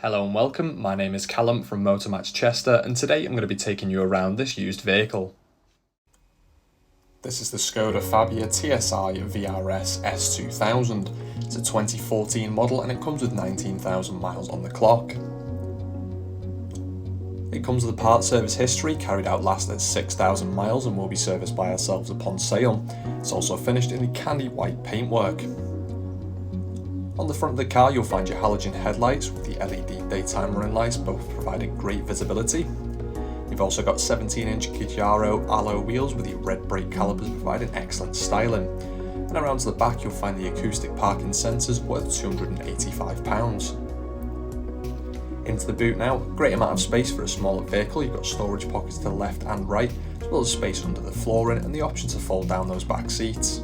Hello and welcome, my name is Callum from Motor Match Chester, and today I'm going to be taking you around this used vehicle. This is the Skoda Fabia TSI vRS S2000. It's a 2014 model and it comes with 19,000 miles on the clock. It comes with a part service history carried out last at 6,000 miles and will be serviced by ourselves upon sale. It's also finished in the candy white paintwork. On the front of the car you'll find your halogen headlights with the LED daytime running lights, both providing great visibility. You've also got 17-inch Giugiaro alloy wheels with the red brake calipers providing excellent styling. And around to the back you'll find the acoustic parking sensors worth £285. Into the boot now, great amount of space for a smaller vehicle. You've got storage pockets to the left and right, as well as space under the flooring and the option to fold down those back seats.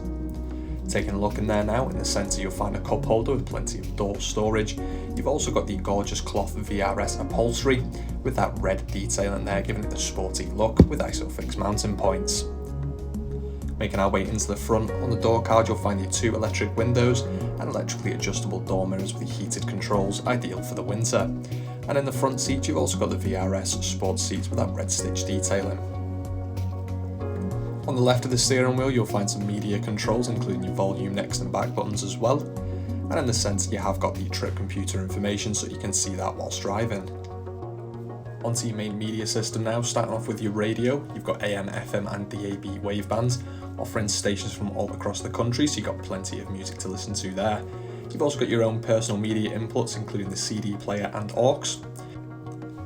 Taking a look in there now, in the centre you'll find a cup holder with plenty of door storage. You've also got the gorgeous cloth VRS upholstery with that red detail in there, giving it the sporty look with ISOFIX mounting points. Making our way into the front, on the door card you'll find your 2 electric windows and electrically adjustable door mirrors with the heated controls, ideal for the winter. And in the front seat you've also got the VRS sports seats with that red stitch detailing. On the left of the steering wheel you'll find some media controls, including your volume, next and back buttons as well. And in the centre you have got the trip computer information, so you can see that whilst driving. Onto your main media system now, starting off with your radio. You've got AM, FM and DAB wavebands, offering stations from all across the country, so you've got plenty of music to listen to there. You've also got your own personal media inputs, including the CD player and aux.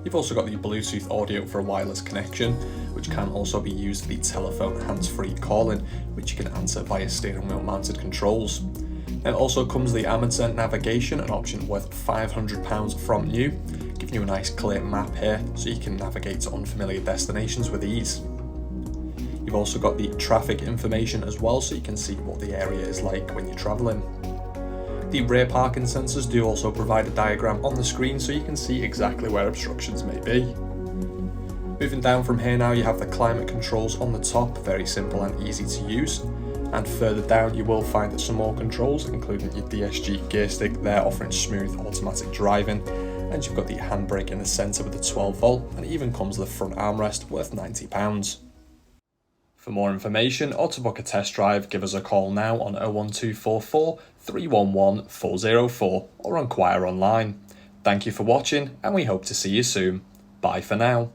You've also got the Bluetooth audio for a wireless connection, which can also be used for the telephone hands-free calling, which you can answer via steering wheel mounted controls. Then also comes the Amundsen Navigation, an option worth £500 from new, giving you a nice clear map here so you can navigate to unfamiliar destinations with ease. You've also got the traffic information as well, so you can see what the area is like when you're travelling. The rear parking sensors do also provide a diagram on the screen so you can see exactly where obstructions may be. Moving down from here now, you have the climate controls on the top, very simple and easy to use. And further down you will find some more controls, including your DSG gear stick there, offering smooth automatic driving. And you've got the handbrake in the centre with the 12 volt, and it even comes with a front armrest worth £90. For more information or to book a test drive, give us a call now on 01244 311 404 or inquire online. Thank you for watching and we hope to see you soon. Bye for now.